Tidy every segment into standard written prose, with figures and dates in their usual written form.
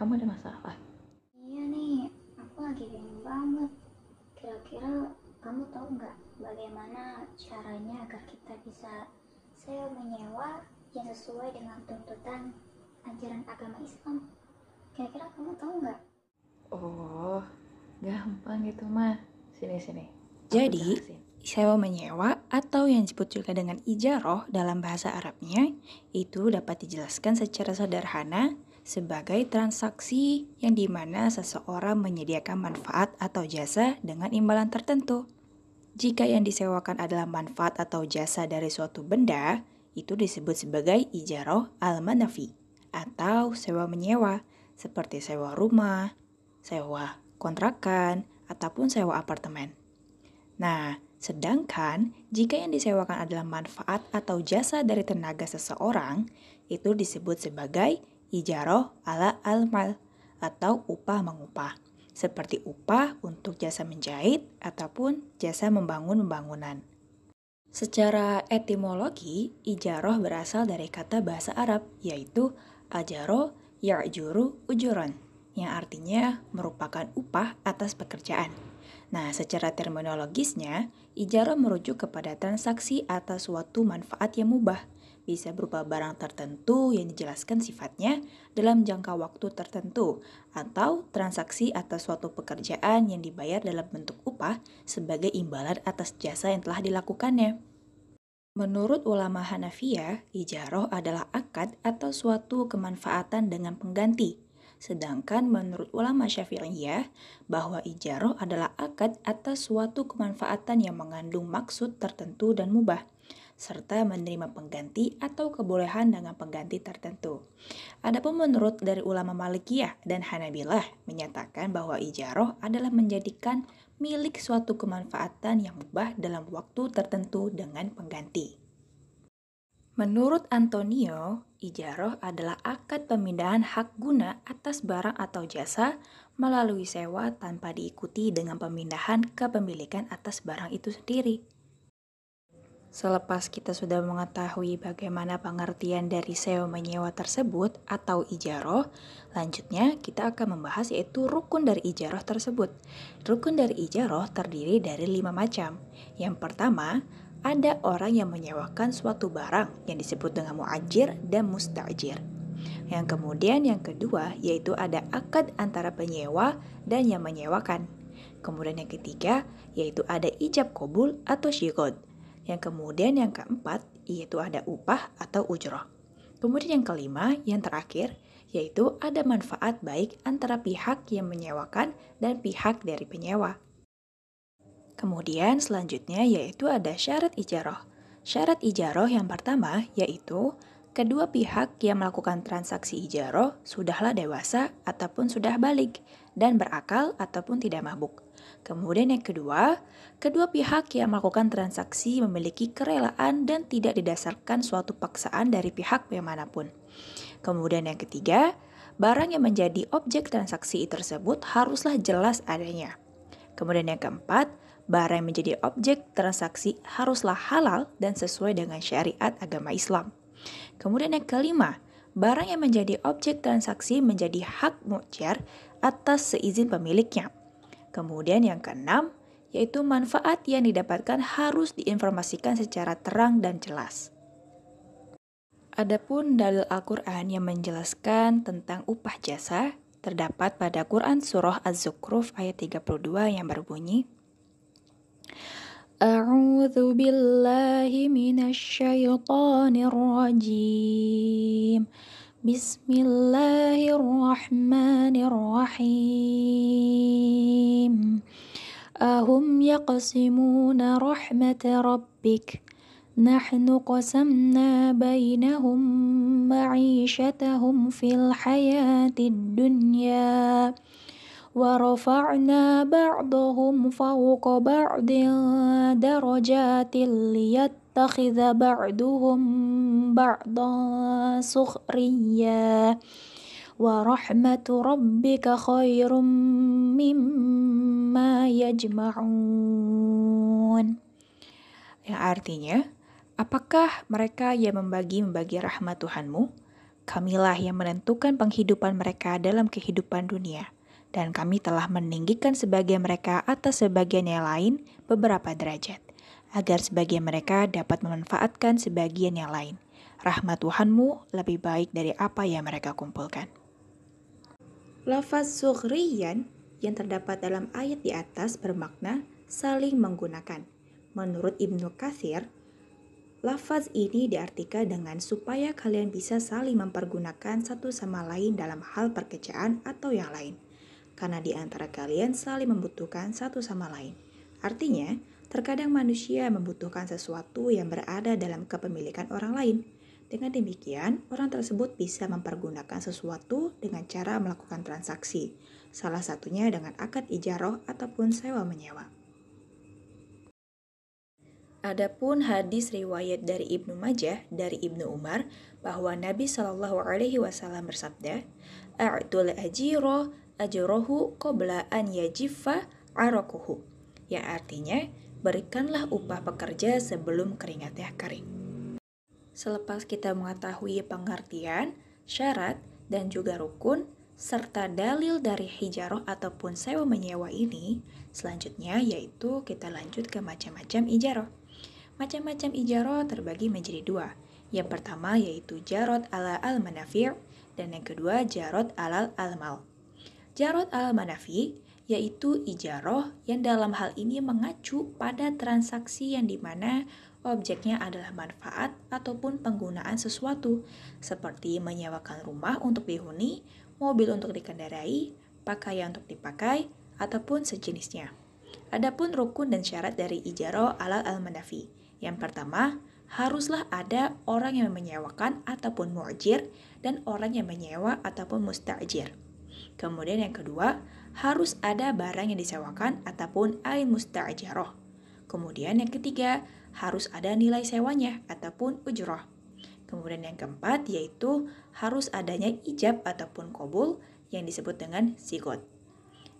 kamu ada masalah? Iya nih, aku lagi bingung banget. Kira-kira kamu tahu nggak bagaimana caranya agar kita bisa sewa menyewa yang sesuai dengan tuntutan ajaran agama Islam? Kira-kira kamu tahu nggak? Oh, gampang gitu mah. Sini. Jadi, sewa menyewa atau yang disebut juga dengan ijaroh dalam bahasa Arabnya itu dapat dijelaskan secara sederhana sebagai transaksi yang dimana seseorang menyediakan manfaat atau jasa dengan imbalan tertentu. Jika yang disewakan adalah manfaat atau jasa dari suatu benda, itu disebut sebagai ijaroh al-manafi atau sewa menyewa, seperti sewa rumah, sewa kontrakan, ataupun sewa apartemen. Nah, sedangkan jika yang disewakan adalah manfaat atau jasa dari tenaga seseorang, itu disebut sebagai ijaroh ala al-mal atau upah mengupah, seperti upah untuk jasa menjahit ataupun jasa membangun bangunan. Secara etimologi, ijaroh berasal dari kata bahasa Arab, yaitu ajaro ya'juru ujuron, yang artinya merupakan upah atas pekerjaan. Nah, secara terminologisnya, ijarah merujuk kepada transaksi atas suatu manfaat yang mubah, bisa berupa barang tertentu yang dijelaskan sifatnya dalam jangka waktu tertentu, atau transaksi atas suatu pekerjaan yang dibayar dalam bentuk upah sebagai imbalan atas jasa yang telah dilakukannya. Menurut ulama Hanafiyah, ijarah adalah akad atau suatu kemanfaatan dengan pengganti. Sedangkan menurut ulama Syafi'iyah, bahwa ijarah adalah akad atas suatu kemanfaatan yang mengandung maksud tertentu dan mubah, serta menerima pengganti atau kebolehan dengan pengganti tertentu. Adapun menurut dari ulama Malikiyah dan Hanabilah menyatakan bahwa ijarah adalah menjadikan milik suatu kemanfaatan yang mubah dalam waktu tertentu dengan pengganti. Menurut Antonio, ijarah adalah akad pemindahan hak guna atas barang atau jasa melalui sewa tanpa diikuti dengan pemindahan kepemilikan atas barang itu sendiri. Selepas kita sudah mengetahui bagaimana pengertian dari sewa menyewa tersebut atau ijarah, lanjutnya kita akan membahas yaitu rukun dari ijarah tersebut. Rukun dari ijarah terdiri dari 5 macam. Yang pertama, ada orang yang menyewakan suatu barang yang disebut dengan muajir dan mustajir. Yang kemudian yang kedua yaitu ada akad antara penyewa dan yang menyewakan. Kemudian yang ketiga yaitu ada ijab qabul atau syighad. Yang kemudian yang keempat yaitu ada upah atau ujrah. Kemudian yang kelima, yang terakhir, yaitu ada manfaat baik antara pihak yang menyewakan dan pihak dari penyewa. Kemudian selanjutnya yaitu ada syarat ijarah. Syarat ijarah yang pertama yaitu kedua pihak yang melakukan transaksi ijarah sudahlah dewasa ataupun sudah balik dan berakal ataupun tidak mabuk. Kemudian yang kedua, kedua pihak yang melakukan transaksi memiliki kerelaan dan tidak didasarkan suatu paksaan dari pihak yang manapun. Kemudian yang ketiga, barang yang menjadi objek transaksi tersebut haruslah jelas adanya. Kemudian yang keempat, barang yang menjadi objek transaksi haruslah halal dan sesuai dengan syariat agama Islam. Kemudian yang kelima, barang yang menjadi objek transaksi menjadi hak mu'jar atas seizin pemiliknya. Kemudian yang keenam, yaitu manfaat yang didapatkan harus diinformasikan secara terang dan jelas. Adapun dalil Al-Quran yang menjelaskan tentang upah jasa, terdapat pada Quran Surah Az-Zukhruf ayat 32 yang berbunyi, A'udzu billahi minasyaitonir rajim. Bismillahirrahmanirrahim. Ahum yaqsimuna rahmata rabbik. Nahnu qasamna bainahum ma'ishatahum fil hayatid dunya. ورفعنا بعضهم فوق بعض درجات ليتخذ بعضهم بعضا سخريا ورحمة ربك خير مما يجمعون. Yang artinya, apakah mereka yang membagi rahmat Tuhanmu? Kamilah yang menentukan penghidupan mereka dalam kehidupan dunia, dan kami telah meninggikan sebagian mereka atas sebagian yang lain beberapa derajat, agar sebagian mereka dapat memanfaatkan sebagian yang lain. Rahmat Tuhanmu lebih baik dari apa yang mereka kumpulkan. Lafaz sughriyan yang terdapat dalam ayat di atas bermakna saling menggunakan. Menurut Ibnu Katsir, lafaz ini diartikan dengan supaya kalian bisa saling mempergunakan satu sama lain dalam hal pekerjaan atau yang lain. Karena di antara kalian saling membutuhkan satu sama lain. Artinya, terkadang manusia membutuhkan sesuatu yang berada dalam kepemilikan orang lain. Dengan demikian, orang tersebut bisa mempergunakan sesuatu dengan cara melakukan transaksi. Salah satunya dengan akad ijarah ataupun sewa-menyewa. Adapun hadis riwayat dari Ibnu Majah dari Ibnu Umar bahwa Nabi Shallallahu Alaihi Wasallam bersabda, "A'tul ajiro ajrohu qabla an yajifa arakuhu," yang artinya berikanlah upah pekerja sebelum keringatnya kering. Selepas kita mengetahui pengertian, syarat, dan juga rukun, serta dalil dari hijarah ataupun sewa menyewa ini, selanjutnya yaitu kita lanjut ke macam-macam ijarah. Macam-macam ijarah terbagi menjadi dua. Yang pertama yaitu jarot ala al-manafi' dan yang kedua jarot ala al-mal. Jarot ala al-manafi' yaitu ijarah yang dalam hal ini mengacu pada transaksi yang dimana objeknya adalah manfaat ataupun penggunaan sesuatu, seperti menyewakan rumah untuk dihuni, mobil untuk dikendarai, pakaian untuk dipakai, ataupun sejenisnya. Adapun rukun dan syarat dari ijarah ala al-manafi. Yang pertama, haruslah ada orang yang menyewakan ataupun mu'jir dan orang yang menyewa ataupun musta'jir. Kemudian yang kedua, harus ada barang yang disewakan ataupun ain musta'jarah. Kemudian yang ketiga, harus ada nilai sewanya ataupun ujrah. Kemudian yang keempat yaitu harus adanya ijab ataupun qabul yang disebut dengan sigot.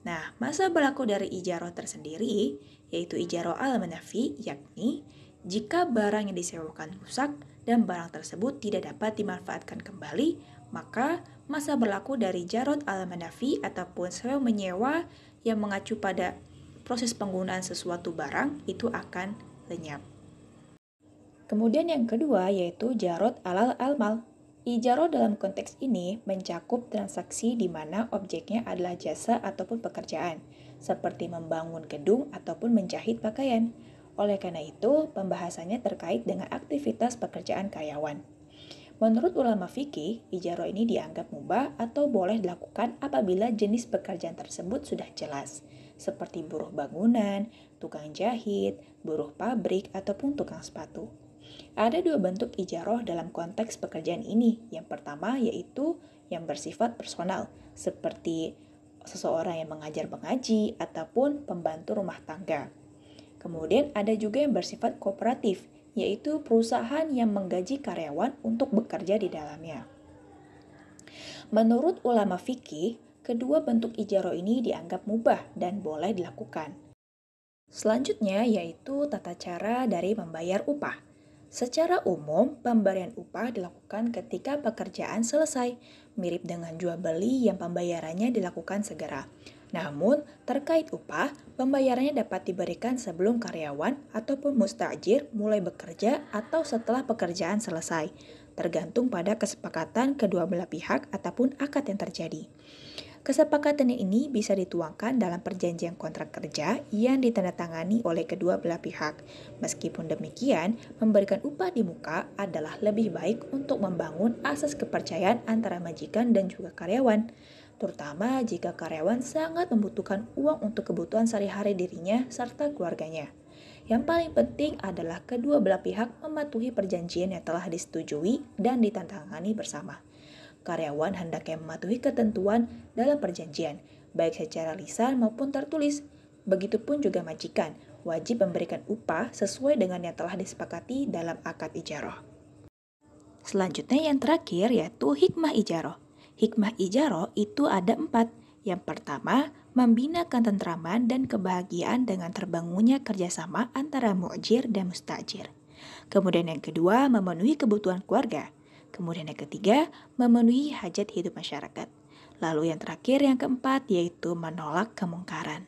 Nah, masa berlaku dari ijarah tersendiri yaitu ijarah al-manafi, yakni jika barang yang disewakan rusak dan barang tersebut tidak dapat dimanfaatkan kembali, maka masa berlaku dari jarot al-manafi ataupun sewa menyewa yang mengacu pada proses penggunaan sesuatu barang itu akan lenyap. Kemudian yang kedua yaitu jarot alal almal. Ijarah dalam konteks ini mencakup transaksi di mana objeknya adalah jasa ataupun pekerjaan, seperti membangun gedung ataupun menjahit pakaian. Oleh karena itu, pembahasannya terkait dengan aktivitas pekerjaan karyawan. Menurut ulama fikih, ijarah ini dianggap mubah atau boleh dilakukan apabila jenis pekerjaan tersebut sudah jelas, seperti buruh bangunan, tukang jahit, buruh pabrik, ataupun tukang sepatu. Ada dua bentuk ijarah dalam konteks pekerjaan ini. Yang pertama yaitu yang bersifat personal, seperti seseorang yang mengajar mengaji ataupun pembantu rumah tangga. Kemudian ada juga yang bersifat kooperatif, yaitu perusahaan yang menggaji karyawan untuk bekerja di dalamnya. Menurut ulama fikih, kedua bentuk ijarah ini dianggap mubah dan boleh dilakukan. Selanjutnya yaitu tata cara dari membayar upah. Secara umum, pemberian upah dilakukan ketika pekerjaan selesai, mirip dengan jual beli yang pembayarannya dilakukan segera. Namun, terkait upah, pembayarannya dapat diberikan sebelum karyawan ataupun musta'jir mulai bekerja atau setelah pekerjaan selesai, tergantung pada kesepakatan kedua belah pihak ataupun akad yang terjadi. Kesepakatan ini bisa dituangkan dalam perjanjian kontrak kerja yang ditandatangani oleh kedua belah pihak. Meskipun demikian, memberikan upah di muka adalah lebih baik untuk membangun asas kepercayaan antara majikan dan juga karyawan, terutama jika karyawan sangat membutuhkan uang untuk kebutuhan sehari-hari dirinya serta keluarganya. Yang paling penting adalah kedua belah pihak mematuhi perjanjian yang telah disetujui dan ditandatangani bersama. Karyawan hendaknya mematuhi ketentuan dalam perjanjian, baik secara lisan maupun tertulis. Begitupun juga majikan, wajib memberikan upah sesuai dengan yang telah disepakati dalam akad ijarah. Selanjutnya yang terakhir yaitu hikmah ijarah. Hikmah ijarah itu ada 4. Yang pertama, membina ketentraman dan kebahagiaan dengan terbangunnya kerjasama antara mu'jir dan musta'jir. Kemudian yang kedua, memenuhi kebutuhan keluarga. Kemudian yang ketiga, memenuhi hajat hidup masyarakat. Lalu yang terakhir, yang keempat, yaitu menolak kemungkaran.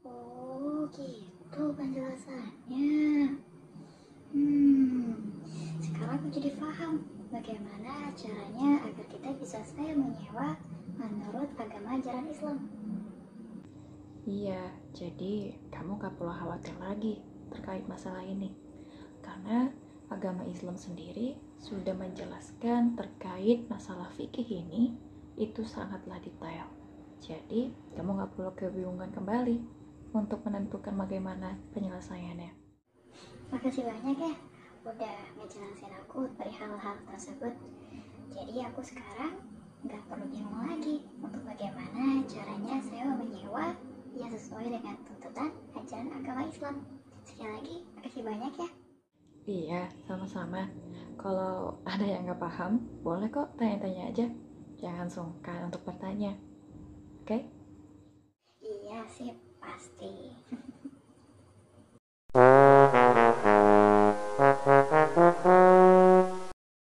Oh, gitu penjelasannya. Sekarang aku jadi paham bagaimana caranya agar kita bisa saya menyewa menurut agama ajaran Islam. Iya, jadi kamu gak perlu khawatir lagi terkait masalah ini. Karena agama Islam sendiri sudah menjelaskan terkait masalah fikih ini itu sangatlah detail. Jadi, kamu gak perlu kebingungan kembali untuk menentukan bagaimana penyelesaiannya. Makasih banyak ya udah ngejelasin aku perihal hal tersebut. Jadi aku sekarang nggak perlu bingung lagi untuk bagaimana caranya saya menyewa yang sesuai dengan tuntutan ajaran agama Islam. Sekali lagi, makasih banyak ya. Iya, sama-sama. Kalau ada yang gak paham, boleh kok tanya-tanya aja. Jangan sungkan untuk bertanya. Oke? Iya sih, pasti.